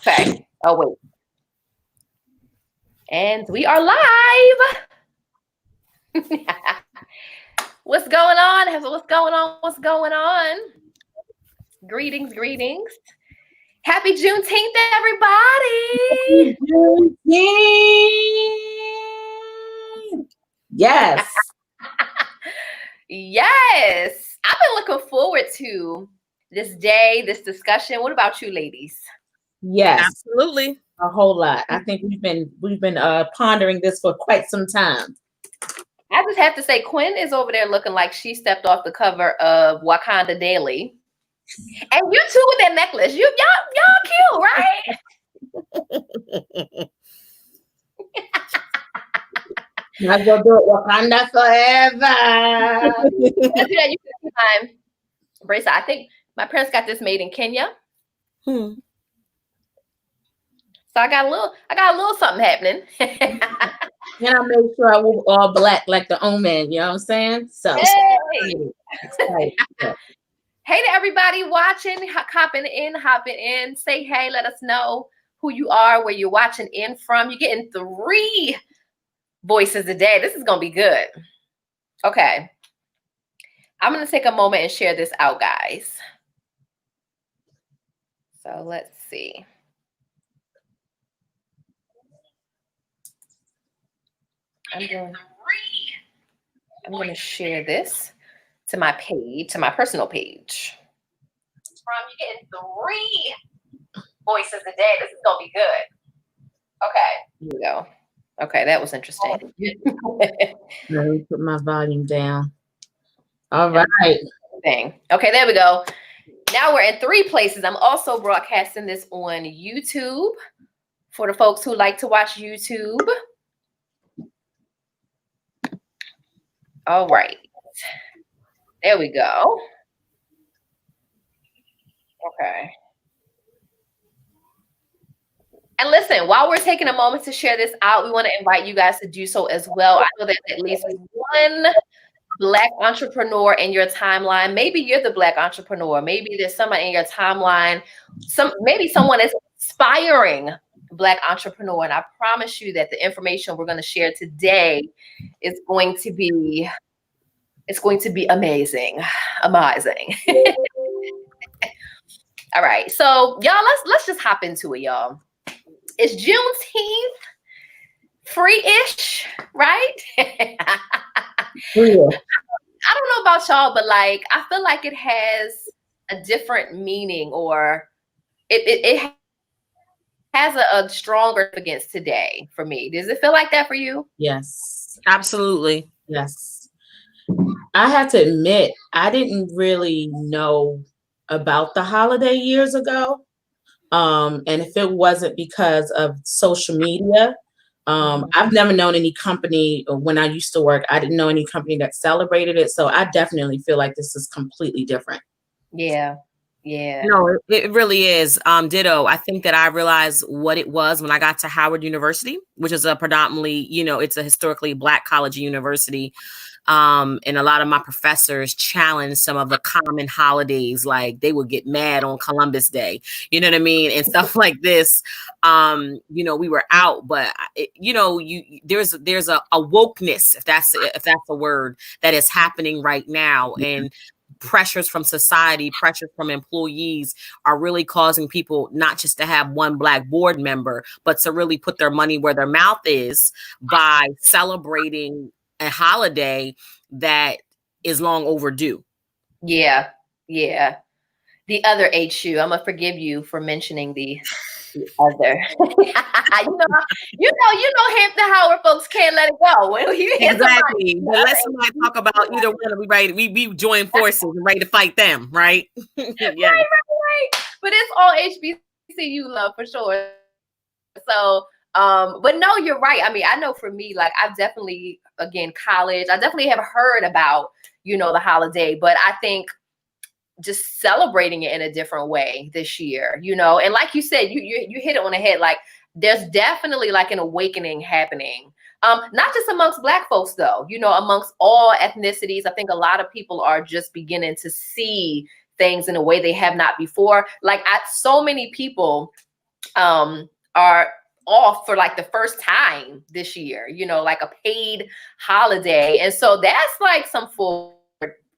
Okay. Oh, wait. And we are live. What's going on? What's going on? What's going on? Greetings, greetings. Happy Juneteenth, everybody. Yes. Yes. I've been looking forward to this day, this discussion. What about you, ladies? Yes. Absolutely. A whole lot. I think we've been pondering this for quite some time. I just have to say, Quinn is over there looking like she stepped off the cover of Wakanda Daily. And you too with that necklace. Y'all cute, right? Might as well do it Wakanda forever. Let's do that. You can time bracelet. I think my parents got this made in Kenya. So I got a little something happening. And I made sure I was all black like the Omen, you know what I'm saying? So Hey. Hey to everybody watching, hopping in, say hey, let us know who you are, where you're watching in from. You're getting 3 voices a day. This is gonna be good. Okay. I'm gonna take a moment and share this out, guys. So let's see. I'm gonna share this to my page, to my personal page. You're getting 3 voices a day. This is gonna be good. Okay, here we go. Okay, that was interesting. Let me put my volume down. All right. Okay, there we go. Now we're in 3 places. I'm also broadcasting this on YouTube for the folks who like to watch YouTube. All right. There we go. Okay. And listen, while we're taking a moment to share this out, we want to invite you guys to do so as well. I know that at least one Black entrepreneur in your timeline. Maybe you're the Black entrepreneur. Maybe there's someone in your timeline. Maybe someone is inspiring Black entrepreneur. And I promise you that the information we're going to share today is going to be amazing. Amazing. All right. So y'all, let's just hop into it, y'all. It's Juneteenth, free-ish, right? Yeah. I don't know about y'all, but like I feel like it has a different meaning, or it has a stronger significance today for me. Does it feel like that for you? Yes, absolutely. Yes. I have to admit, I didn't really know about the holiday years ago. And if it wasn't because of social media, I've never known any company, or when I used to work, I didn't know any company that celebrated it. So I definitely feel like this is completely different. Yeah. Yeah. No, it really is. Ditto. I think that I realized what it was when I got to Howard University, which is a predominantly, it's a historically Black college university. And a lot of my professors challenged some of the common holidays, like they would get mad on Columbus Day, you know what I mean? And stuff like this. We were out, but there's a wokeness, if that's a word, that is happening right now. And pressures from society, pressures from employees are really causing people not just to have one Black board member, but to really put their money where their mouth is by celebrating a holiday that is long overdue. Yeah. Yeah. The other HU, I'm gonna forgive you for mentioning the other. you know, Hampton Howard folks can't let it go. Exactly. But let's somebody talk about either one. We join forces and ready to fight them, right? Yeah. Right. But it's all HBCU love for sure. So, but no, you're right. I mean, I know for me, like I've definitely, again, college, I definitely have heard about, the holiday, but I think just celebrating it in a different way this year, and like you said, you hit it on the head. Like there's definitely like an awakening happening. Not just amongst Black folks though, amongst all ethnicities. I think a lot of people are just beginning to see things in a way they have not before. Like so many people are off for like the first time this year, like a paid holiday. And so that's like some forward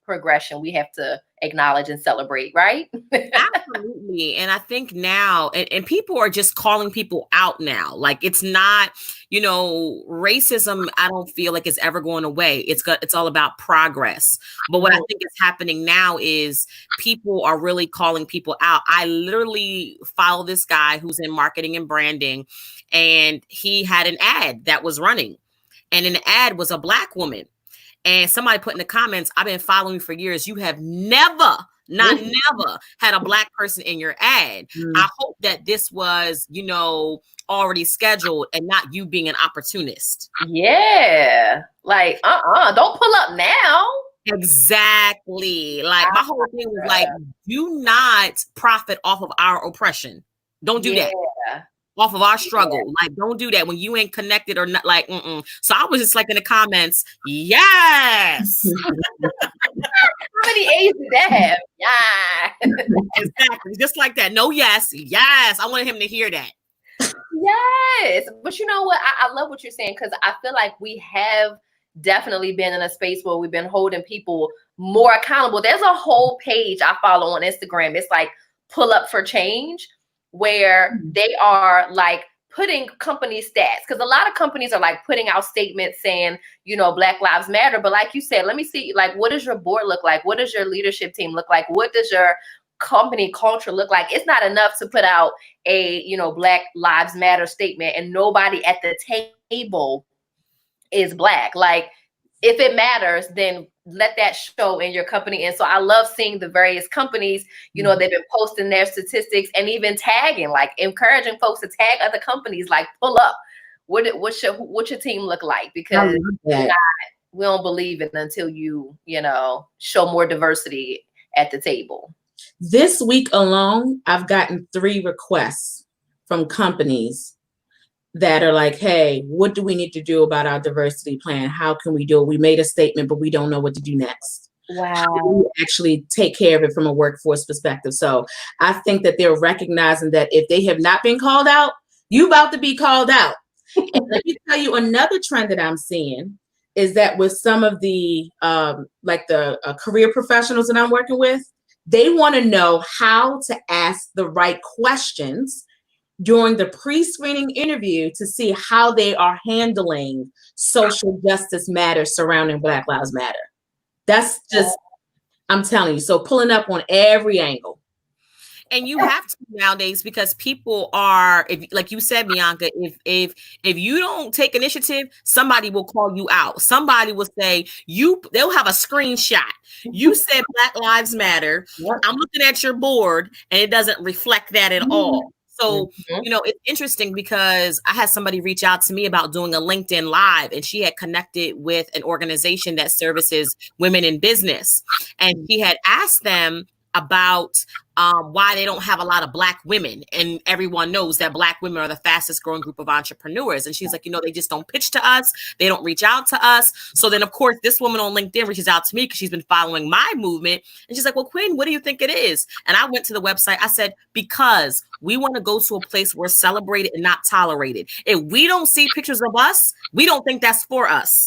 progression we have to acknowledge and celebrate, right? Absolutely. And I think now, and people are just calling people out now. Like it's not, racism, I don't feel like it's ever going away. It's all about progress. But what I think is happening now is people are really calling people out. I literally follow this guy who's in marketing and branding, and he had an ad that was running. And in the ad was a Black woman. And somebody put in the comments, I've been following you for years. You have never had a Black person in your ad. I hope that this was, already scheduled and not you being an opportunist. Yeah. Like, don't pull up now. Exactly. Like my whole thing was like, do not profit off of our oppression. Don't do that. Off of our struggle. Like, don't do that when you ain't connected or not. Like, So I was just like in the comments, yes. How many A's did that have? Yeah. Exactly. Just like that. No, yes. I wanted him to hear that. Yes. But you know what? I love what you're saying, because I feel like we have definitely been in a space where we've been holding people more accountable. There's a whole page I follow on Instagram. It's like Pull Up for Change, where they are like putting company stats, because a lot of companies are like putting out statements saying, Black Lives Matter. But like you said, let me see, like, what does your board look like? What does your leadership team look like? What does your company culture look like? It's not enough to put out a, Black Lives Matter statement and nobody at the table is Black. Like, if it matters, then let that show in your company. And so I love seeing the various companies, they've been posting their statistics and even tagging, like encouraging folks to tag other companies, like pull up. What's your team look like? Because we don't believe it until you show more diversity at the table. This week alone, I've gotten 3 requests from companies that are like, hey, what do we need to do about our diversity plan? How can we do it? We made a statement, but we don't know what to do next. Wow. How do we actually take care of it from a workforce perspective? So I think that they're recognizing that if they have not been called out, you about to be called out. And let me tell you another trend that I'm seeing is that with some of the career professionals that I'm working with, they want to know how to ask the right questions during the pre-screening interview to see how they are handling social justice matters surrounding Black Lives Matter. That's just, I'm telling you, so pulling up on every angle. And you have to nowadays, because people are, like you said, Bianca, if you don't take initiative, somebody will call you out. Somebody will say they'll have a screenshot. You said Black Lives Matter. I'm looking at your board and it doesn't reflect that at all. So, it's interesting because I had somebody reach out to me about doing a LinkedIn Live, and she had connected with an organization that services women in business. And she had asked them about why they don't have a lot of Black women. And everyone knows that Black women are the fastest growing group of entrepreneurs. And she's like, they just don't pitch to us. They don't reach out to us. So then, of course, this woman on LinkedIn reaches out to me because she's been following my movement. And she's like, well, Quinn, what do you think it is? And I went to the website. I said, because we want to go to a place where we're celebrated and not tolerated. If we don't see pictures of us, we don't think that's for us.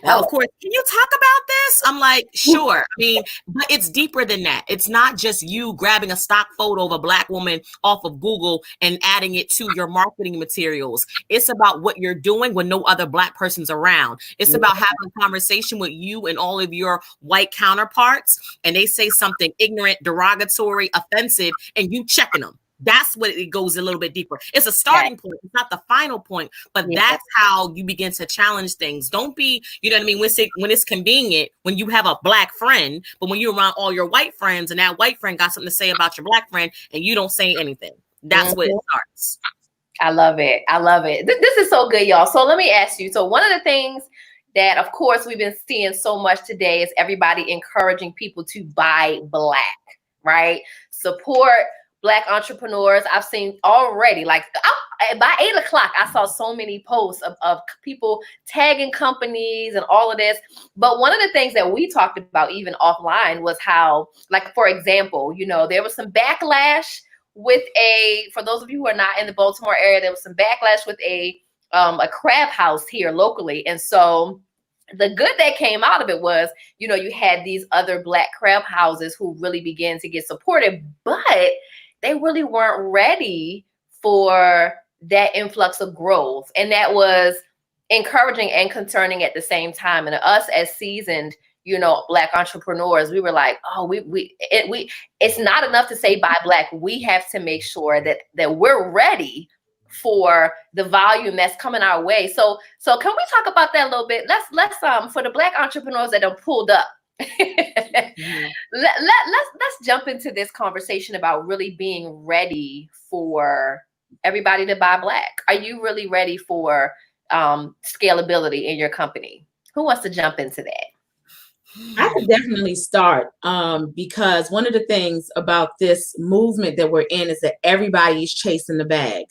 Now, of course, can you talk about this? I'm like, sure. I mean, but it's deeper than that. It's not just you grabbing a stock photo of a Black woman off of Google and adding it to your marketing materials. It's about what you're doing when no other Black person's around. It's about having a conversation with you and all of your white counterparts, and they say something ignorant, derogatory, offensive, and you checking them. That's what it goes a little bit deeper. It's a starting point. It's not the final point, but that's how you begin to challenge things. Don't be, when it's convenient, when you have a Black friend, but when you're around all your white friends and that white friend got something to say about your Black friend and you don't say anything. That's where it starts. I love it. I love it. This is so good, y'all. So let me ask you. So one of the things that, of course, we've been seeing so much today is everybody encouraging people to buy Black, right? Support Black entrepreneurs. I've seen already, by 8:00, I saw so many posts of people tagging companies and all of this. But one of the things that we talked about even offline was how, like, for example, there was some backlash for those of you who are not in the Baltimore area, there was some backlash with a crab house here locally. And so the good that came out of it was, you know, you had these other Black crab houses who really began to get supported, but they really weren't ready for that influx of growth. And that was encouraging and concerning at the same time. And us as seasoned, you know, Black entrepreneurs, we were like, oh, it's not enough to say buy Black. We have to make sure that we're ready for the volume that's coming our way. So can we talk about that a little bit? Let's for the Black entrepreneurs that have pulled up, mm-hmm. let's jump into this conversation about really being ready for everybody to buy Black. Are you really ready for scalability in your company? Who wants to jump into that? I could definitely start because one of the things about this movement that we're in is that everybody's chasing the bag.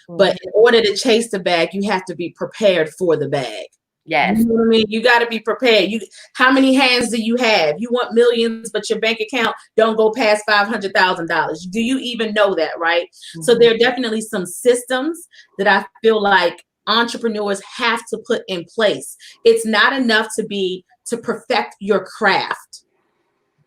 Mm-hmm. But in order to chase the bag, you have to be prepared for the bag. Yes. You know what I mean? You got to be prepared. How many hands do you have? You want millions, but your bank account don't go past $500,000. Do you even know that, right? Mm-hmm. So there are definitely some systems that I feel like entrepreneurs have to put in place. It's not enough to perfect your craft.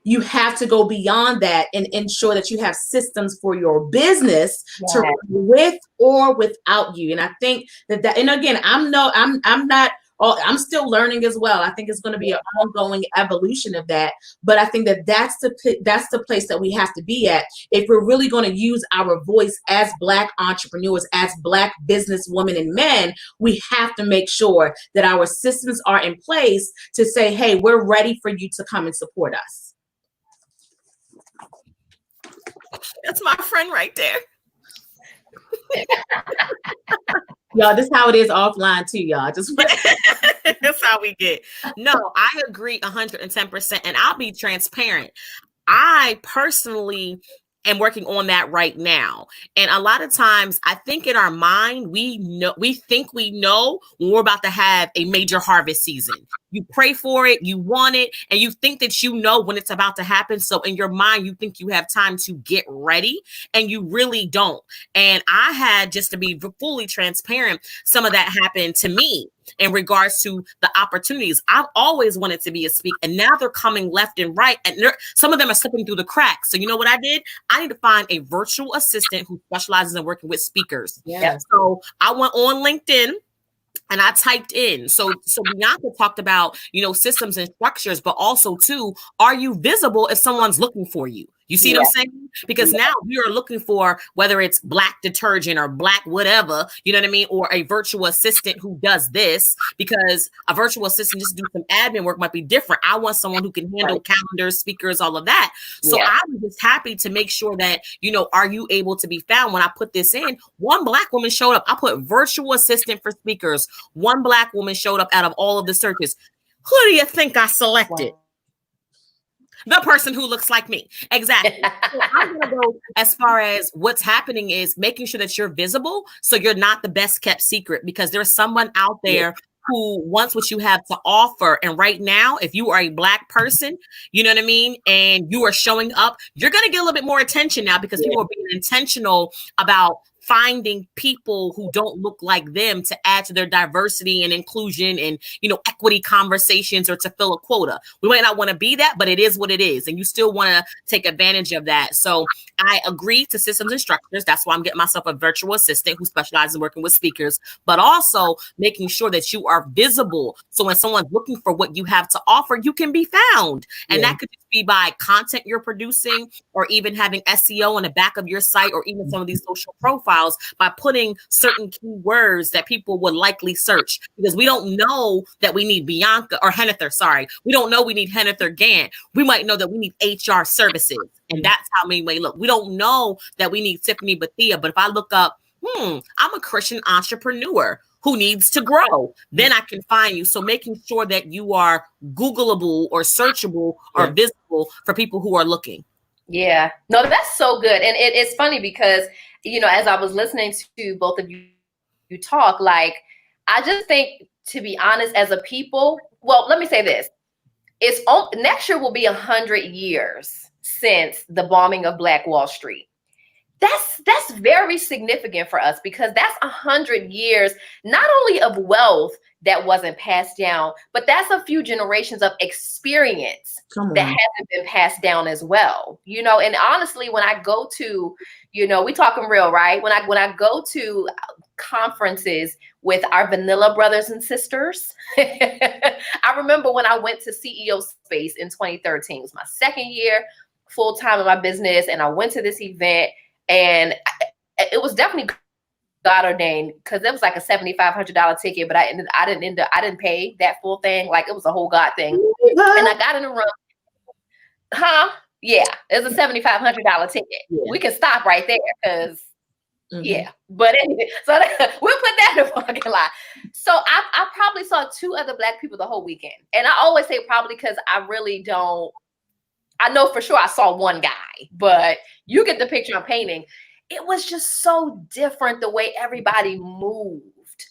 You have to go beyond that and ensure that you have systems for your business to run with or without you. And I think that, and again, I'm still learning as well. I think it's going to be an ongoing evolution of that. But I think that that's the place that we have to be at. If we're really going to use our voice as Black entrepreneurs, as Black business women and men, we have to make sure that our systems are in place to say, hey, we're ready for you to come and support us. That's my friend right there. Y'all, this is how it is offline too, y'all. That's how we get. No, I agree 110%. And I'll be transparent. I personally am working on that right now. And a lot of times I think in our mind, we think we know when we're about to have a major harvest season. You pray for it, you want it, and you think that you know when it's about to happen. So in your mind, you think you have time to get ready, and you really don't. And I had, just to be fully transparent, some of that happened to me in regards to the opportunities. I've always wanted to be a speaker, and now they're coming left and right, and some of them are slipping through the cracks. So you know what I did? I need to find a virtual assistant who specializes in working with speakers. Yeah. So I went on LinkedIn and I typed in. So Bianca talked about, systems and structures, but also too, are you visible if someone's looking for you? You see what I'm saying? Because now we are looking for, whether it's Black detergent or Black whatever, you know what I mean? Or a virtual assistant who does this, because a virtual assistant just do some admin work might be different. I want someone who can handle calendars, speakers, all of that. So I'm just happy to make sure that, are you able to be found? When I put this in, one Black woman showed up. I put virtual assistant for speakers. One Black woman showed up out of all of the searches. Who do you think I selected? Wow. The person who looks like me. Exactly. So I'm going to go as far as what's happening is making sure that you're visible, so you're not the best kept secret, because there's someone out there who wants what you have to offer. And right now, if you are a Black person, you know what I mean, and you are showing up, you're going to get a little bit more attention now, because people are being intentional about finding people who don't look like them to add to their diversity and inclusion and, equity conversations, or to fill a quota. We might not want to be that, but it is what it is. And you still want to take advantage of that. So I agree to systems and structures. That's why I'm getting myself a virtual assistant who specializes in working with speakers, but also making sure that you are visible. So when someone's looking for what you have to offer, you can be found. And that could be by content you're producing, or even having SEO on the back of your site, or even some of these social profiles, by putting certain keywords that people would likely search, because we don't know that we need Bianca or Hennifer. Sorry. We don't know we need Hennifer Gant. We might know that we need HR services. And that's how we may look. We don't know that we need Tiffany Bethia. But if I look up, I'm a Christian entrepreneur who needs to grow, then I can find you. So making sure that you are Googleable or searchable or visible for people who are looking. Yeah, no, that's so good. And it's funny because, as I was listening to both of you talk, like, I just think, to be honest, as a people, well, let me say this. Next year will be 100 years since the bombing of Black Wall Street. That's very significant for us, because that's 100 years, not only of wealth that wasn't passed down, but that's a few generations of experience that hasn't been passed down as well. And honestly, when I go to, we talking real, right? When I go to conferences with our vanilla brothers and sisters, I remember when I went to CEO Space in 2013. It was my second year full time in my business, and I went to this event, and it was definitely God ordained, because it was like a $7,500 ticket, but I didn't pay that full thing. Like, it was a whole God thing. And I got in the room. Yeah, it's a $7,500 ticket. Yeah. We can stop right there, because yeah. But anyway, so we'll put that in the parking lot. So I probably saw 2 other Black people the whole weekend. And I always say probably, because I really don't. I know for sure I saw one guy, but you get the picture I'm painting. It was just so different the way everybody moved.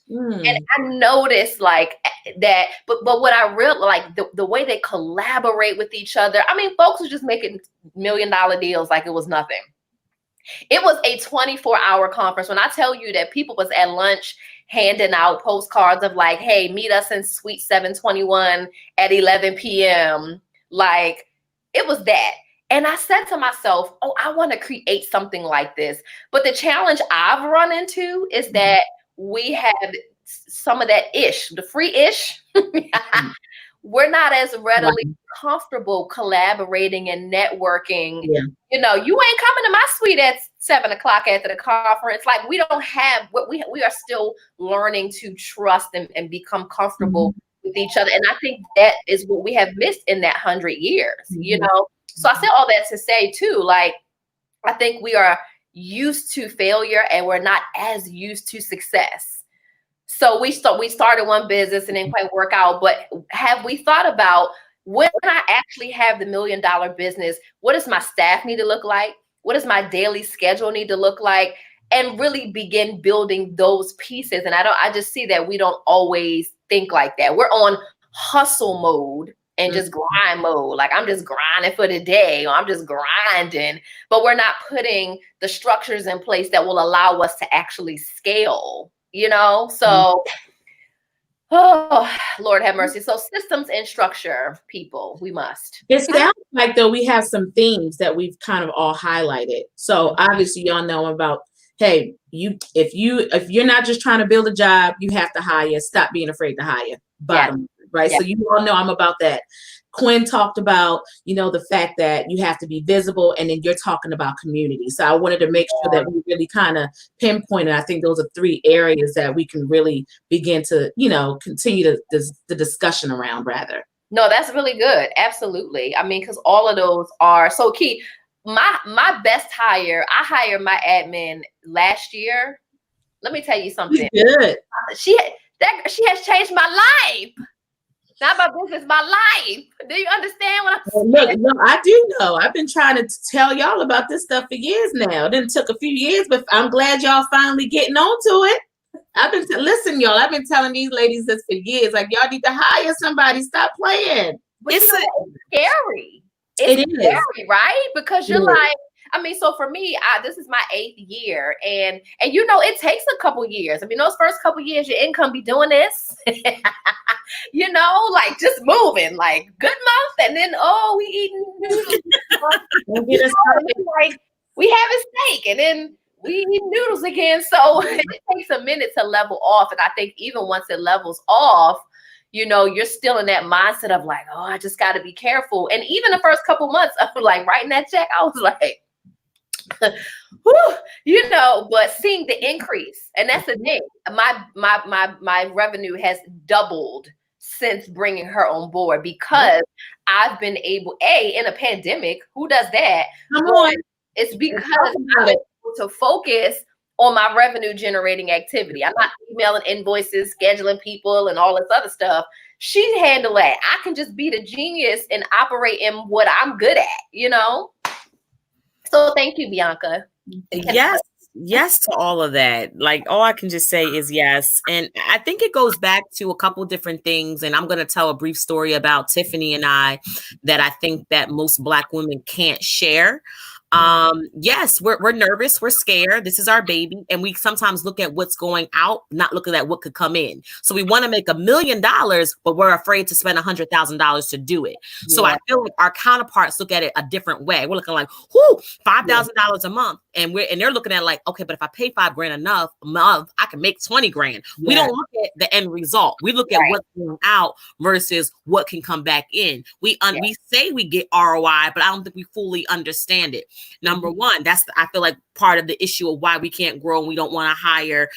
And I noticed like that, but what I really like, the way they collaborate with each other. I mean, folks are just making $1 million deals like it was nothing. It was a 24-hour conference. When I tell you that people was at lunch handing out postcards of like, hey, meet us in suite 721 at 11 p.m. Like, it was that. And I said to myself, oh, I want to create something like this. But the challenge I've run into is that we have some of that ish, the free ish. We're not as readily comfortable collaborating and networking. Yeah. You ain't coming to my suite at 7 o'clock after the conference. Like, we don't have what we are still learning to trust and become comfortable with each other. And I think that is what we have missed in that 100 years, So I said all that to say too, like, I think we are used to failure and we're not as used to success. So we started one business and didn't quite work out, but have we thought about, when I actually have the $1 million business, what does my staff need to look like? What does my daily schedule need to look like? And really begin building those pieces. And I just see that we don't always think like that. We're on hustle mode and just grind mode. Like, I'm just grinding for the day, or I'm just grinding, but we're not putting the structures in place that will allow us to actually scale, So, oh, Lord have mercy. So systems and structure, people, we must. It sounds like, though, we have some themes that we've kind of all highlighted. So obviously y'all know about, hey, if you're not just trying to build a job, you have to hire. Stop being afraid to hire. Bottom. Right. Yeah. So you all know I'm about that. Quinn talked about, the fact that you have to be visible, and then you're talking about community. So I wanted to make sure that we really kind of pinpointed. I think those are 3 areas that we can really begin to, continue the discussion around, rather. No, that's really good. Absolutely. I mean, because all of those are so key. My best hire, I hired my admin last year. Let me tell you something. Good. She has changed my life. Not my business, my life. Do you understand what I'm saying? Look, no, I do know. I've been trying to tell y'all about this stuff for years now. It didn't took a few years, but I'm glad y'all finally getting onto it. Listen, y'all, I've been telling these ladies this for years. Like, y'all need to hire somebody. Stop playing. But it's scary. It's scary, right? Because you're like, I mean, so for me, this is my 8th year, and it takes a couple years. I mean, those first couple years, your income be doing this, like just moving, like good month, and then we eating noodles. Like, we having steak, and then we eat noodles again. So it takes a minute to level off, and I think even once it levels off, you're still in that mindset of like, oh, I just got to be careful. And even the first couple months of like writing that check, I was like, but seeing the increase, and that's the thing. My revenue has doubled since bringing her on board, because I've been able, in a pandemic, who does that? Come on. It's because I'm able to focus on my revenue generating activity. I'm not emailing invoices, scheduling people, and all this other stuff. She handled that. I can just be the genius and operate in what I'm good at, So thank you, Bianca. Yes to all of that. Like, all I can just say is yes. And I think it goes back to a couple different things. And I'm going to tell a brief story about Tiffany and I that I think that most Black women can't share. Yes, we're nervous, we're scared. This is our baby, and we sometimes look at what's going out, not looking at what could come in. So we want to make $1 million, but we're afraid to spend $100,000 to do it. So I feel like our counterparts look at it a different way. We're looking like, whoo, $5,000 a month, and they're looking at like, okay, but if I pay $5,000 a month, I can make 20 grand. We don't look at the end result. We look at what's going out versus what can come back in. We say we get ROI, but I don't think we fully understand it. Number one, I feel like part of the issue of why we can't grow and we don't want to hire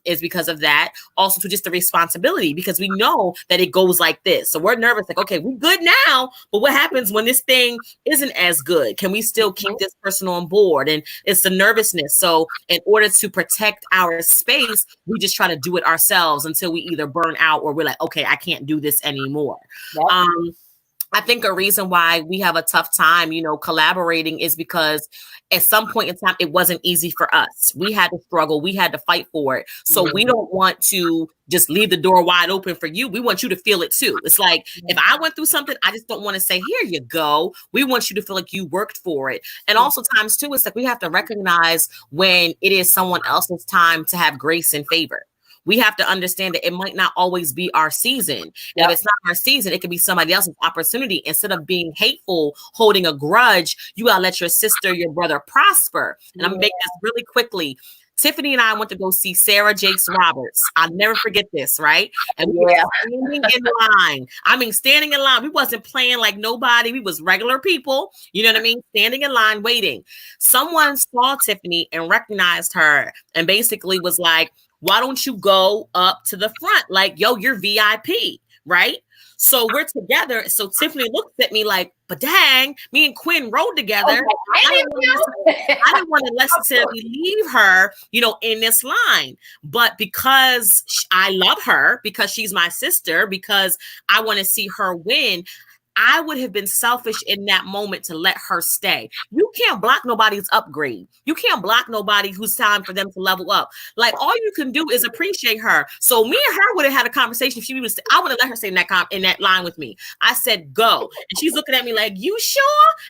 is because of that. Also to just the responsibility, because we know that it goes like this. So we're nervous, like, okay, we're good now, but what happens when this thing isn't as good? Can we still keep this person on board? And it's the nervousness. So in order to protect our space, we just try to do it ourselves until we either burn out or we're like, okay, I can't do this anymore. I think a reason why we have a tough time, collaborating is because at some point in time, it wasn't easy for us. We had to struggle. We had to fight for it. So we don't want to just leave the door wide open for you. We want you to feel it too. It's like, if I went through something, I just don't want to say, here you go. We want you to feel like you worked for it. And also times too, it's like we have to recognize when it is someone else's time to have grace and favor. We have to understand that it might not always be our season. And if it's not our season, it could be somebody else's opportunity. Instead of being hateful, holding a grudge, you gotta let your sister, your brother prosper. And I'm gonna make this really quickly. Tiffany and I went to go see Sarah Jakes Roberts. I'll never forget this, right? And we were standing in line. I mean, standing in line. We wasn't playing like nobody. We was regular people. You know what I mean? Standing in line, waiting. Someone saw Tiffany and recognized her and basically was like, why don't you go up to the front? Like, yo, you're VIP, right? So we're together. So Tiffany looks at me like, but dang, me and Quinn rode together. I didn't want to necessarily leave her, in this line. But because I love her, because she's my sister, because I want to see her win, I would have been selfish in that moment to let her stay. You can't block nobody's upgrade. You can't block nobody who's time for them to level up. Like, all you can do is appreciate her. So me and her would have had a conversation. If she was, I would have let her stay in that line with me. I said, go. And she's looking at me like, you sure?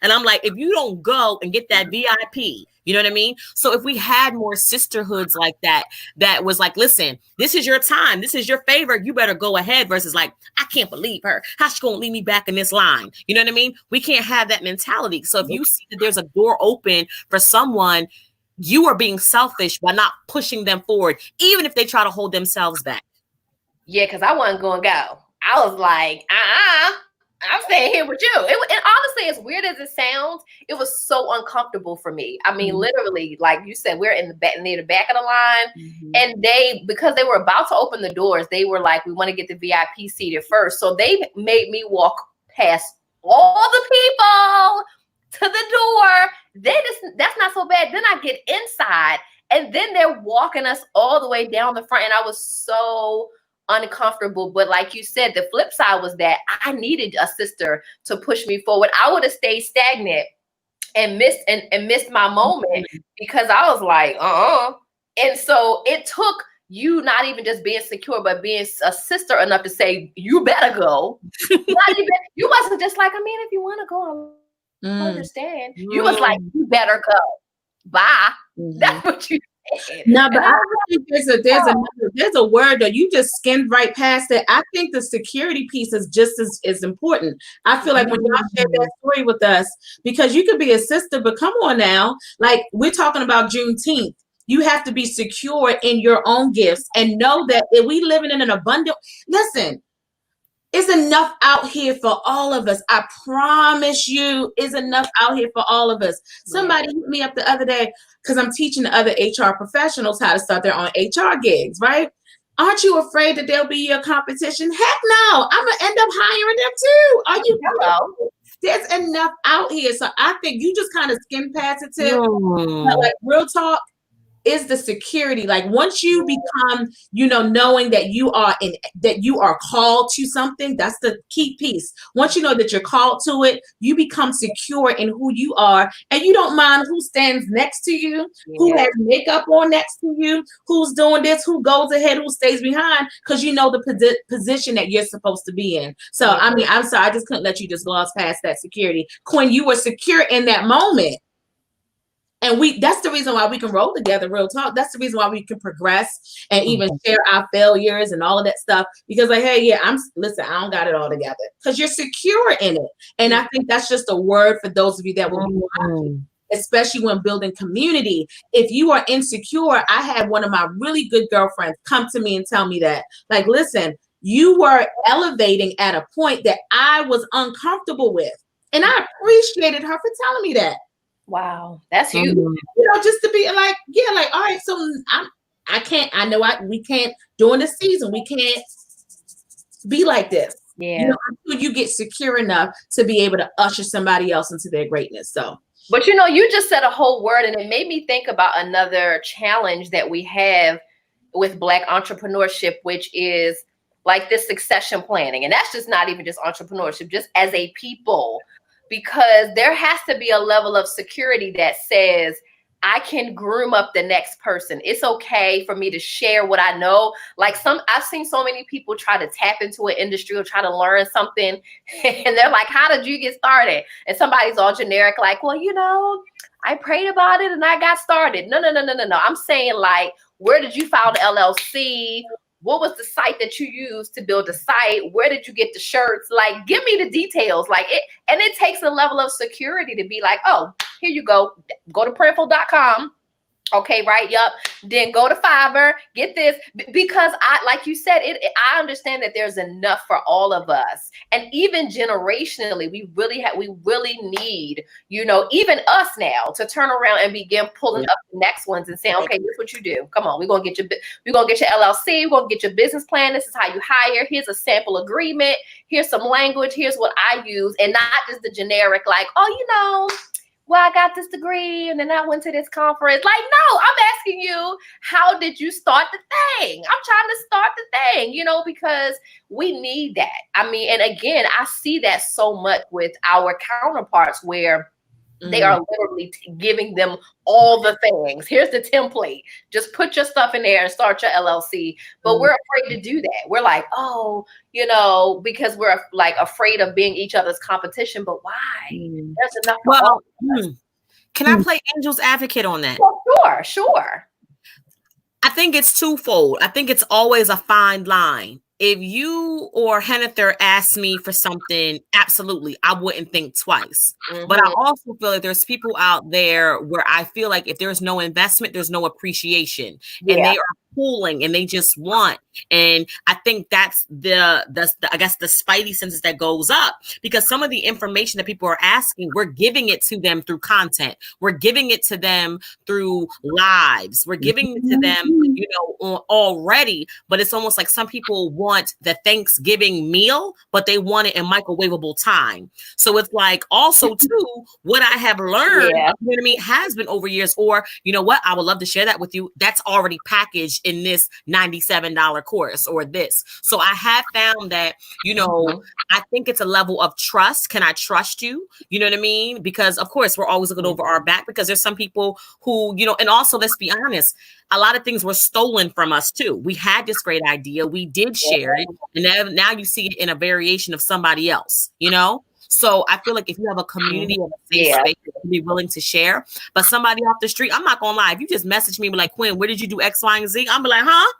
And I'm like, if you don't go and get that VIP, you know what I mean? So if we had more sisterhoods like that, that was like, listen, this is your time. This is your favor. You better go ahead versus like, I can't believe her. How's she going to leave me back in this line? You know what I mean? We can't have that mentality. So if you see that there's a door open for someone, you are being selfish by not pushing them forward, even if they try to hold themselves back. Yeah, because I wasn't going to go. I was like, I'm staying here with you. And honestly, as weird as it sounds, it was so uncomfortable for me. I mean, literally, like you said, we're in the back, near the back of the line. And because they were about to open the doors, they were like, we want to get the VIP seated first. So they made me walk past all the people to the door. That's not so bad. Then I get inside and then they're walking us all the way down the front. And I was so uncomfortable. But like you said, the flip side was that I needed a sister to push me forward. I would have stayed stagnant and missed my moment because I was like, And so it took you not even just being secure, but being a sister enough to say, you better go. You wasn't just like, I mean, if you want to go, I understand. You was like, you better go. Bye. That's what you said. No, but I think there's a word that you just skimmed right past it. I think the security piece is just as important. I feel like when y'all share that story with us, because you could be a sister, but come on now, like we're talking about Juneteenth. You have to be secure in your own gifts and know that if we living in an abundant, listen, it's enough out here for all of us. I promise you, it's enough out here for all of us. Somebody hit me up the other day because I'm teaching the other HR professionals how to start their own HR gigs, right? Aren't you afraid that they'll be your competition? Heck no, I'm going to end up hiring them too. Are you? Hello? There's enough out here. So I think you just kind of skim past it too. But like real talk, is the security. Like once you become, knowing that you are called to something, that's the key piece. Once you know that you're called to it, you become secure in who you are, and you don't mind who stands next to you, who has makeup on next to you, who's doing this, who goes ahead, who stays behind, because you know the position that you're supposed to be in. So I mean, I'm sorry, I just couldn't let you just gloss past that security. Quinn, you were secure in that moment. And that's the reason why we can roll together, real talk. That's the reason why we can progress and even share our failures and all of that stuff. Because like, hey, yeah, listen, I don't got it all together. Because you're secure in it. And I think that's just a word for those of you that will be watching, especially when building community. If you are insecure, I had one of my really good girlfriends come to me and tell me that, like, listen, you were elevating at a point that I was uncomfortable with. And I appreciated her for telling me that. Wow, that's huge. You know, just to be like, yeah, like, all right, so we can't during the season, we can't be like this. Yeah. You know, until you get secure enough to be able to usher somebody else into their greatness. So, but you know, you just said a whole word and it made me think about another challenge that we have with Black entrepreneurship, which is like this succession planning. And that's just not even just entrepreneurship, just as a people. Because there has to be a level of security that says, I can groom up the next person. It's okay for me to share what I know. Like I've seen so many people try to tap into an industry or try to learn something. And they're like, how did you get started? And somebody's all generic, like, well, you know, I prayed about it and I got started. No. I'm saying, like, where did you file the LLC? What was the site that you used to build the site? Where did you get the shirts? Like, give me the details. Like it, and it takes a level of security to be like, oh, here you go. Go to printful.com. Okay, right. Yup. Then go to Fiverr, get this, because like you said, I understand that there's enough for all of us. And even generationally, we really need, you know, even us now to turn around and begin pulling up the next ones and saying, okay, here's what you do. Come on, we're going to get your LLC. We're going to get your business plan. This is how you hire. Here's a sample agreement. Here's some language. Here's what I use. And not just the generic, like, oh, you know, well, I got this degree and then I went to this conference. Like, no, I'm asking you, how did you start the thing? I'm trying to start the thing, you know, because we need that. I mean, and again, I see that so much with our counterparts where they are literally giving them all the things. Here's the template. Just put your stuff in there and start your LLC. But we're afraid to do that. We're like, oh, you know, because we're like afraid of being each other's competition. But why? There's enough. Well, can I play angel's advocate on that? Well, sure. I think it's twofold. I think it's always a fine line. If you or Hennifer asked me for something, absolutely, I wouldn't think twice. But I also feel like there's people out there where I feel like if there's no investment, there's no appreciation. And they are pulling and they just want. And I think that's the I guess the spidey senses that goes up, because some of the information that people are asking, we're giving it to them through content. We're giving it to them through lives. We're giving it to them, you know, already. But it's almost like some people want the Thanksgiving meal, but they want it in microwavable time. So it's like also too, what I have learned, you know what I mean, has been over years, or you know what, I would love to share that with you. That's already packaged in this $97 course or this. So I have found that, you know, I think it's a level of trust. Can I trust you? You know what I mean? Because of course we're always looking over our back, because there's some people who, you know, and also let's be honest, a lot of things were stolen from us too. We had this great idea. We did share it. And now you see it in a variation of somebody else, you know? So I feel like if you have a community of a safe space, you can be willing to share. But somebody off the street, I'm not gonna lie, if you just message me like, Quinn, where did you do X, Y, and Z? I'm be like, huh?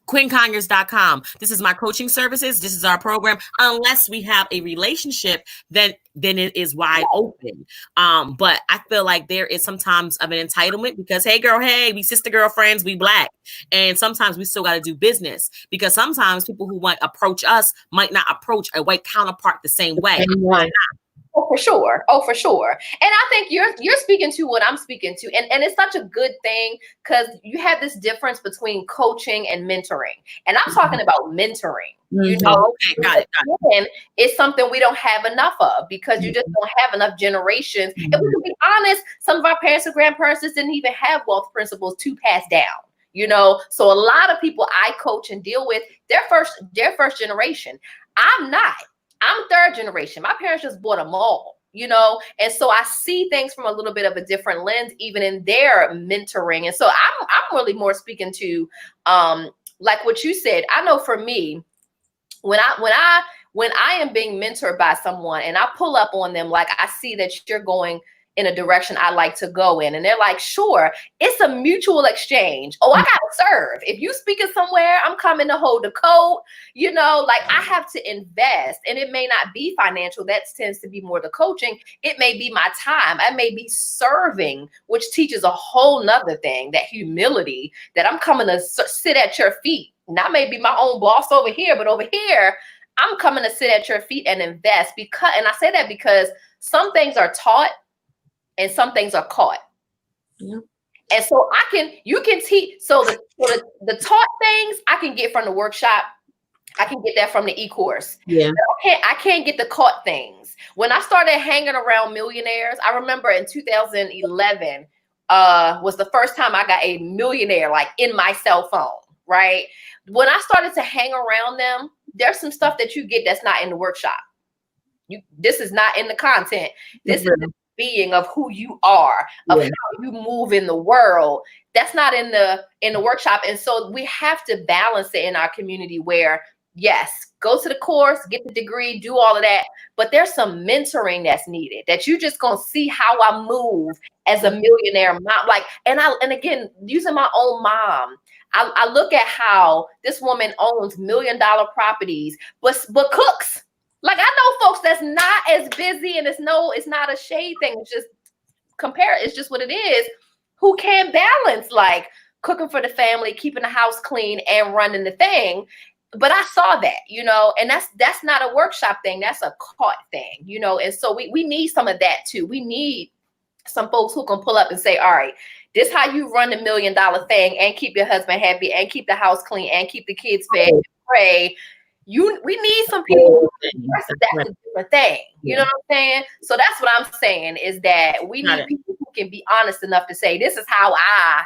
QuinnConyers.com. This is my coaching services. This is our program. Unless we have a relationship, then it is wide open. But I feel like there is sometimes of an entitlement because, hey girl, hey, we sister girlfriends, we Black. And sometimes we still got to do business, because sometimes people who might approach us might not approach a white counterpart the same way. Oh, for sure. And I think you're speaking to what I'm speaking to. And it's such a good thing, because you have this difference between coaching and mentoring. And I'm talking about mentoring. You know, got it. And it's something we don't have enough of, because you just don't have enough generations. And we can be honest, some of our parents and grandparents just didn't even have wealth principles to pass down. You know, so a lot of people I coach and deal with, they're first generation. I'm not. I'm third generation. My parents just bought them all, you know? And so I see things from a little bit of a different lens, even in their mentoring. And so I'm really more speaking to, like what you said. I know for me, when I am being mentored by someone and I pull up on them, like I see that you're going in a direction I like to go in. And they're like, sure, it's a mutual exchange. Oh, I got to serve. If you speaking somewhere, I'm coming to hold the coat. You know, like I have to invest, and it may not be financial. That tends to be more the coaching. It may be my time. I may be serving, which teaches a whole nother thing, that humility, that I'm coming to sit at your feet. And I may be my own boss over here, but over here, I'm coming to sit at your feet and invest. Because, and I say that because some things are taught and some things are caught. Yeah. And so you can teach. So the taught things I can get from the workshop. I can get that from the e-course. Yeah. I can't get the caught things. When I started hanging around millionaires, I remember in 2011 was the first time I got a millionaire like in my cell phone, right? When I started to hang around them, there's some stuff that you get that's not in the workshop. This is not in the content. This is the being of who you are, of how you move in the world. That's not in the workshop. And so we have to balance it in our community where, yes, go to the course, get the degree, do all of that. But there's some mentoring that's needed, that you just gonna see how I move as a millionaire mom. Like, and again, using my own mom, I look at how this woman owns $1 million properties, but cooks. Like, I know folks that's not as busy, and it's not a shade thing. It's just it's just what it is, who can't balance like cooking for the family, keeping the house clean, and running the thing. But I saw that, you know, and that's not a workshop thing. That's a caught thing, you know. And so we need some of that too. We need some folks who can pull up and say, all right, this how you run the $1 million thing and keep your husband happy and keep the house clean and keep the kids fed and pray. We need some people. That's a different thing. You know what I'm saying? So that's what I'm saying, is that we need people who can be honest enough to say, this is how I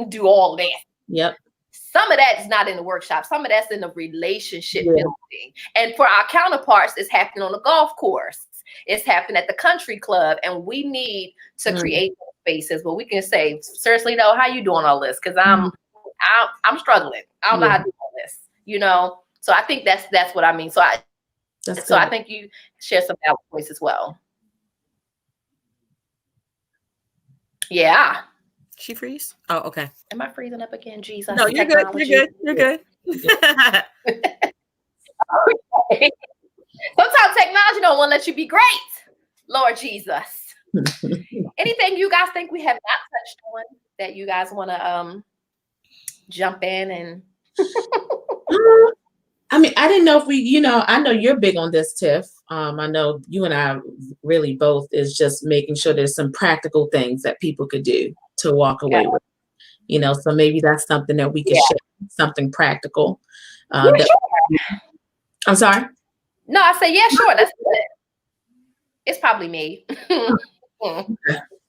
do all that. Yep. Some of that is not in the workshop. Some of that's in the relationship building. And for our counterparts, it's happening on the golf course. It's happening at the country club. And we need to create spaces where we can say, seriously though, how you doing all this? Because I'm struggling. I don't know how to do all this, you know? So I think that's what I mean. So I think you share some valid points as well. Yeah. She freeze? Oh, okay. Am I freezing up again? Jesus. No, you're good. You're good. Okay. Sometimes technology don't want to let you be great. Lord Jesus. Anything you guys think we have not touched on that you guys want to jump in and I mean, I didn't know if I know you're big on this, Tiff. I know you and I really both is just making sure there's some practical things that people could do to walk away with, you know, so maybe that's something that we could share, something practical. Sure. I'm sorry? No, I say, yeah, sure. That's it. It's probably me.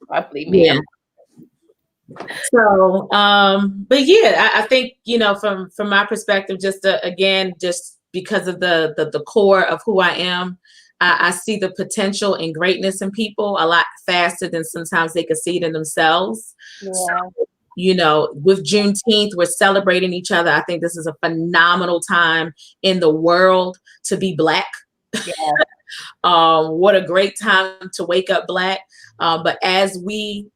Probably me. Yeah. So, but yeah, I think, you know, from my perspective, just again, just because of the core of who I am, I see the potential and greatness in people a lot faster than sometimes they can see it in themselves. Yeah. So, you know, with Juneteenth, we're celebrating each other. I think this is a phenomenal time in the world to be Black. Yeah. What a great time to wake up Black. But as we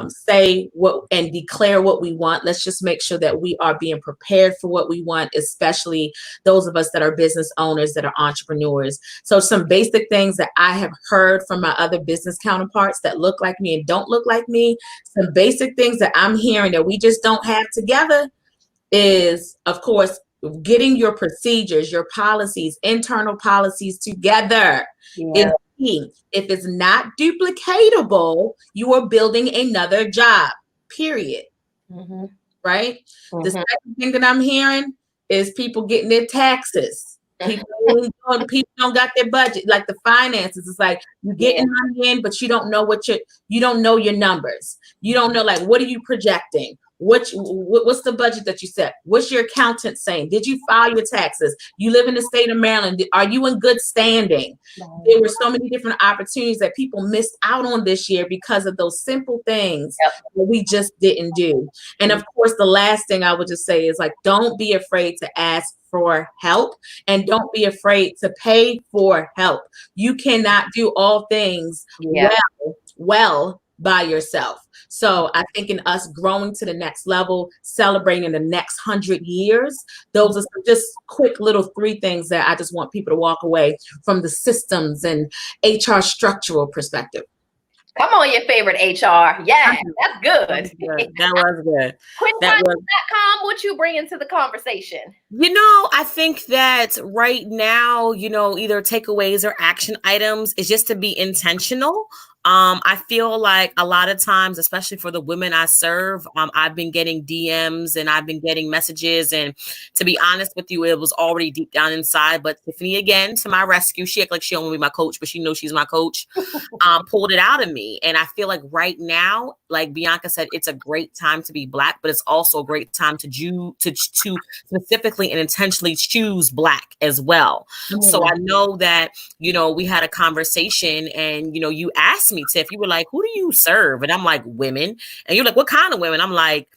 say what and declare what we want, let's just make sure that we are being prepared for what we want, especially those of us that are business owners, that are entrepreneurs. So some basic things that I have heard from my other business counterparts that look like me and don't look like me, some basic things that I'm hearing that we just don't have together is, of course, getting your procedures, your policies, internal policies together is key. If it's not duplicatable, you are building another job, period. Right? The second thing that I'm hearing is people getting their taxes. People don't got their budget, like the finances. It's like you're getting money in, but you don't know you don't know your numbers. You don't know, like, what are you projecting? What's the budget that you set? What's your accountant saying? Did you file your taxes? You live in the state of Maryland. Are you in good standing? There were so many different opportunities that people missed out on this year because of those simple things that we just didn't do. And of course, the last thing I would just say is, like, don't be afraid to ask for help, and don't be afraid to pay for help. You cannot do all things well well by yourself. So I think in us growing to the next level, celebrating the next 100 years, those are some just quick little 3 things that I just want people to walk away from the systems and HR structural perspective. Come on, your favorite HR. Yeah, that's good. That was good. QuickFinance.com, what you bringing to the conversation? I think that right now, either takeaways or action items is just to be intentional. I feel like a lot of times, especially for the women I serve, I've been getting DMs and I've been getting messages. And to be honest with you, it was already deep down inside. But Tiffany, again, to my rescue, she acted like she don't want to be my coach, but she knows she's my coach, pulled it out of me. And I feel like right now, like Bianca said, it's a great time to be Black, but it's also a great time to specifically and intentionally choose Black as well. Mm-hmm. So I know that, we had a conversation and, you asked me, Tiff, you were like, who do you serve? And I'm like, women. And you're like, what kind of women? I'm like,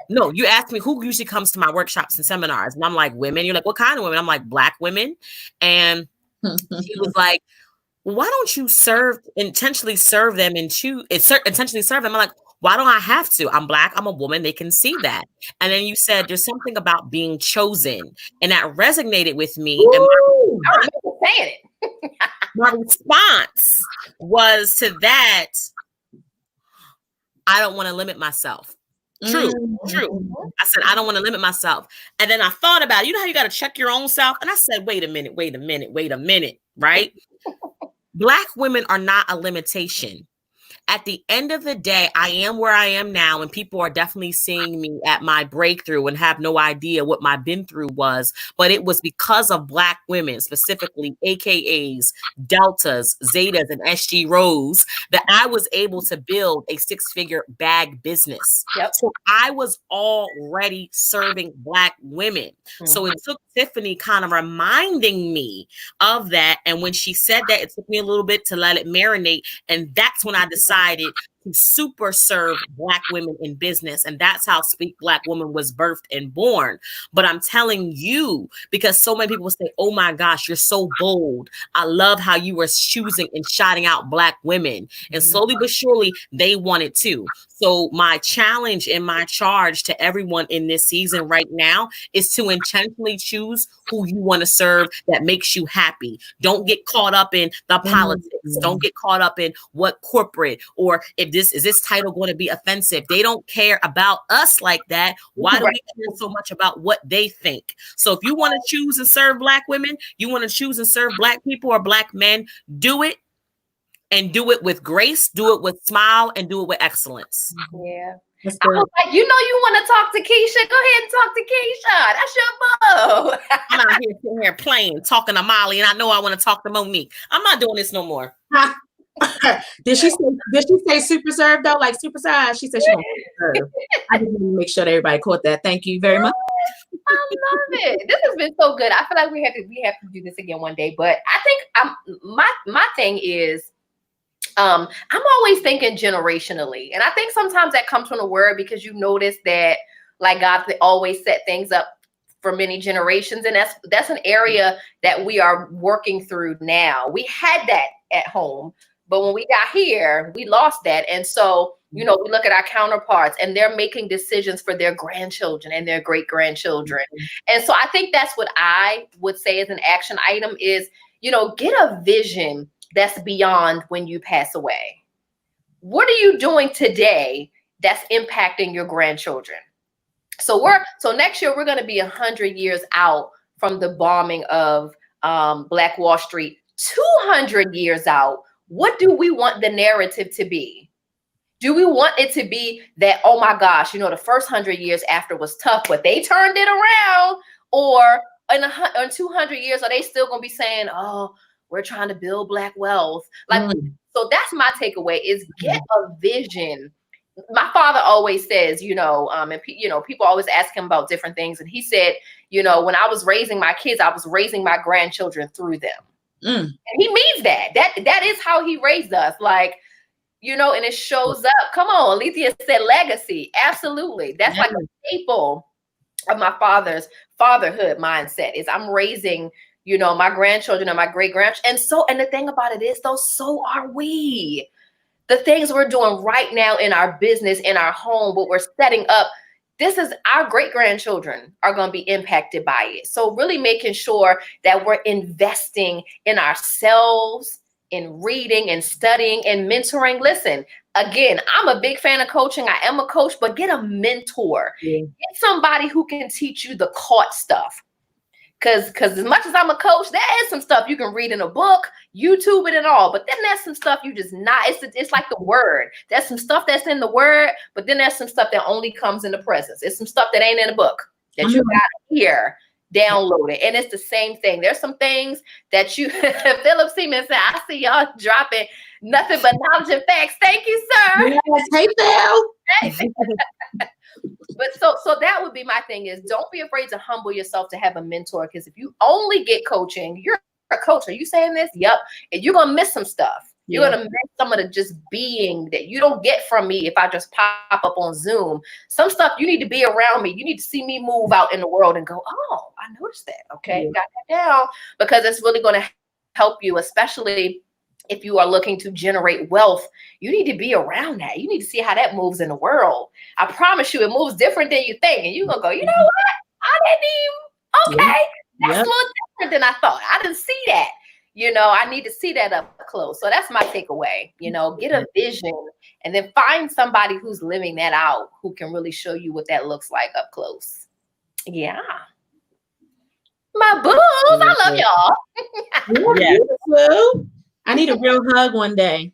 no, you asked me who usually comes to my workshops and seminars. And I'm like, women. You're like, what kind of women? I'm like, Black women. And she was like, well, why don't you intentionally serve them and intentionally serve them? I'm like, why don't I have to? I'm Black. I'm a woman. They can see that. And then you said there's something about being chosen. And that resonated with me. Ooh, and I remember saying it. My response was to that, I don't want to limit myself. True. I said, I don't want to limit myself. And then I thought about it. You know how you got to check your own self? And I said, wait a minute, right? Black women are not a limitation. At the end of the day, I am where I am now, and people are definitely seeing me at my breakthrough and have no idea what my been through was. But it was because of Black women, specifically AKAs, Deltas, Zetas, and SG Rows, that I was able to build a 6-figure bag business. Yep. So I was already serving Black women. Mm-hmm. So it took Tiffany kind of reminding me of that. And when she said that, it took me a little bit to let it marinate. And that's when I decided to super serve Black women in business. And that's how Speak Black Woman was birthed and born. But I'm telling you, because so many people say, oh my gosh, you're so bold. I love how you were choosing and shouting out Black women. And slowly but surely, they wanted to. So my challenge and my charge to everyone in this season right now is to intentionally choose who you want to serve that makes you happy. Don't get caught up in the politics. Don't get caught up in what corporate or if this title going to be offensive. They don't care about us like that. Why do we care so much about what they think? So if you want to choose and serve Black women, you want to choose and serve Black people or Black men, do it. And do it with grace, do it with smile, and do it with excellence. Yeah. I was like, you want to talk to Keisha? Go ahead and talk to Keisha. That's your boo. I'm out here sitting here playing, talking to Molly, and I know I want to talk to Monique. I'm not doing this no more. Did she say super serve though? Like super size? She said she wants to serve. I just want to make sure that everybody caught that. Thank you very much. I love it. This has been so good. I feel like we have to do this again one day. But I think my thing is, I'm always thinking generationally. And I think sometimes that comes from the word because you notice that like God always set things up for many generations. And that's an area that we are working through now. We had that at home, but when we got here, we lost that. And so, we look at our counterparts and they're making decisions for their grandchildren and their great grandchildren. And so I think that's what I would say as an action item is, get a vision that's beyond when you pass away. What are you doing today that's impacting your grandchildren? So next year we're going to be 100 years out from the bombing of Black Wall Street. 200 years out. What do we want the narrative to be? Do we want it to be that, oh my gosh, the first 100 years after was tough, but they turned it around? Or in 200 years, are they still going to be saying, oh, we're trying to build Black wealth? So that's my takeaway is get a vision. My father always says, and people always ask him about different things. And he said, when I was raising my kids, I was raising my grandchildren through them. And he means that. That is how he raised us. Like, and it shows up. Come on, Alethea said legacy. Absolutely. That's like a staple of my father's fatherhood mindset is I'm raising my grandchildren and my great grandchildren. And the thing about it is though, so are we. the things we're doing right now in our business, in our home, what we're setting up, this is our great-grandchildren are going to be impacted by it. So really making sure that we're investing in ourselves, in reading and studying and mentoring. Listen, again, I'm a big fan of coaching. I am a coach, but get a mentor. Yeah. Get somebody who can teach you the caught stuff. Because as much as I'm a coach, there is some stuff you can read in a book, YouTube it and all. But then there's some stuff you just not. It's like the word. There's some stuff that's in the word, but then there's some stuff that only comes in the presence. It's some stuff that ain't in the book that you got to hear, download it. And it's the same thing. There's some things that you, Philip Seaman said, I see y'all dropping nothing but knowledge and facts. Thank you, sir. Yes. Hey, Phil. But so that would be my thing is don't be afraid to humble yourself to have a mentor. Because if you only get coaching, you're a coach. Are you saying this? Yep. And you're going to miss some stuff. You're going to miss some of the just being that you don't get from me if I just pop up on Zoom. Some stuff you need to be around me. You need to see me move out in the world and go, oh, I noticed that. Okay, got that down. Because it's really going to help you, especially if you are looking to generate wealth. You need to be around that. You need to see how that moves in the world. I promise you, it moves different than you think. And you're going to go, you know what? I didn't even, okay, that's a little different than I thought. I didn't see that. You know, I need to see that up close. So that's my takeaway. You know, get a vision and then find somebody who's living that out, who can really show you what that looks like up close. Yeah. My boos, I love y'all. Yes. I need a real hug one day.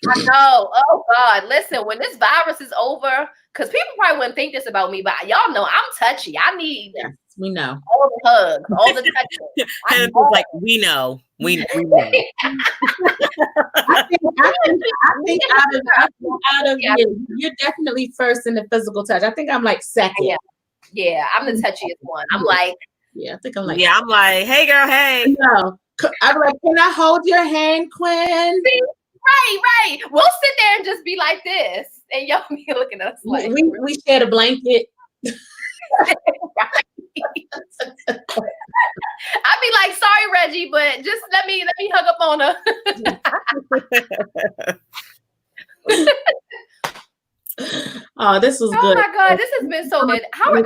I know. Oh God. Listen, when this virus is over, because people probably wouldn't think this about me, but y'all know I'm touchy. I need we know all the hugs, all the touching. And it's like we know. We know. I think out of you, you're definitely first in the physical touch. I think I'm like second. Yeah, I'm the touchiest one. I'm like, I think I'm like, I'm like, hey girl, hey. No. I'm like, can I hold your hand, Quinn? Right. We'll sit there and just be like this, and y'all be looking at us like we shared a blanket. I'd be like, sorry, Reggie, but just let me hug up on her. Oh, this was good. Oh my God, this has been so good. How are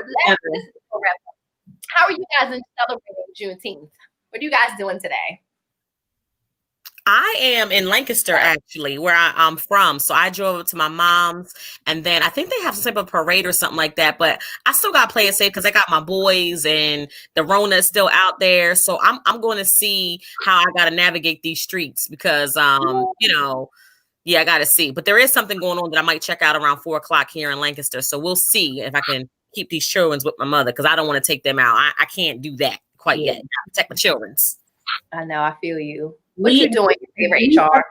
you guys celebrating Juneteenth? What are you guys doing today? I am in Lancaster, actually, where I'm from. So I drove up to my mom's, and then I think they have some type of parade or something like that. But I still got to play it safe because I got my boys, and the Rona is still out there. So I'm going to see how I got to navigate these streets because, you know, I got to see. But there is something going on that I might check out around 4:00 here in Lancaster. So we'll see if I can keep these children with my mother because I don't want to take them out. I can't do that quite yet. I protect my children's. I know. I feel you. What you doing, your favorite HR?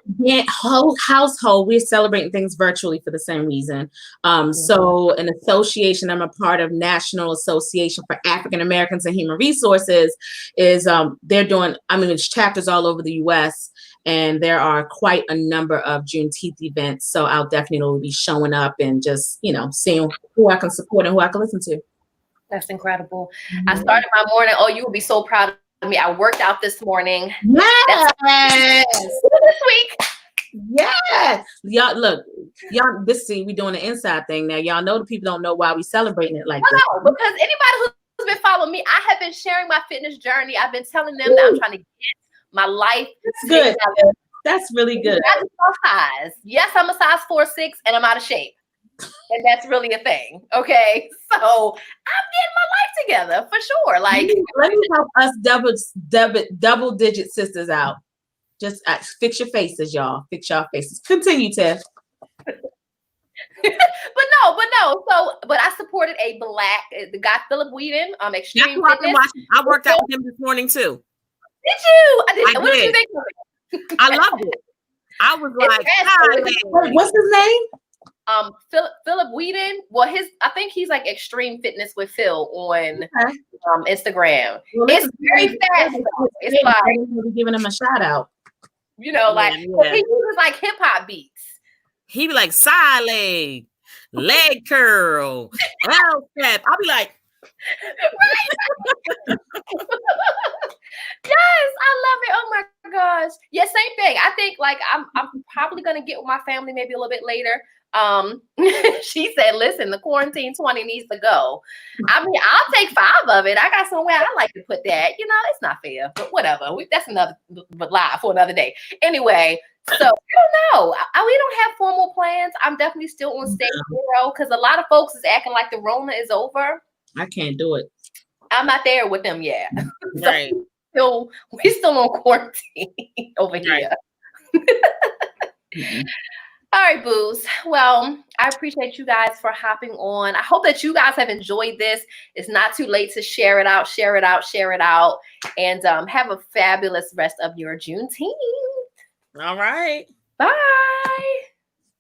Whole household, we're celebrating things virtually for the same reason. So an association I'm a part of, National Association for African Americans and Human Resources, is they're doing, there's chapters all over the US, and there are quite a number of Juneteenth events. So I'll definitely be showing up and just, seeing who I can support and who I can listen to. That's incredible. I started my morning. Oh, you will be so proud of me. I worked out this morning. Yes. This week. Yes. Y'all look, we doing the inside thing now. Y'all know the people don't know why we celebrating it like this. No, because anybody who's been following me, I have been sharing my fitness journey. I've been telling them that I'm trying to get my life. That's good. That's really good. I just size. Yes, I'm a size 4'6" and I'm out of shape. And that's really a thing. Okay. So I'm getting my life together for sure. Like, let me help us double digit sisters out. Just fix your faces, y'all. Fix your faces. Continue, Tiff. but no. But I supported the guy Philip Whedon, Extreme Fitness. I worked out with him this morning too. Did you? What did you think of it? I loved it. I was like, what's his name? Philip Whedon. Well, I think he's like Extreme Fitness with Phil on Instagram. Well, it's very fast. It's like giving him a shout out. He uses like hip hop beats. He be like side leg curl, L step. I'll be like, Yes, I love it. Oh my gosh. Yeah, same thing. I think like I'm probably gonna get with my family maybe a little bit later. She said, listen, the quarantine 20 needs to go. I mean, I'll take 5 of it. I got somewhere I like to put that. You know, it's not fair, but whatever. That's another live for another day. Anyway, so I don't know. We don't have formal plans. I'm definitely still on stage 0 because a lot of folks is acting like the Rona is over. I can't do it. I'm not there with them yet. Right. So we're still on quarantine over here. All right, boos. Well, I appreciate you guys for hopping on. I hope that you guys have enjoyed this. It's not too late to share it out, share it out, share it out, and have a fabulous rest of your Juneteenth. All right. Bye.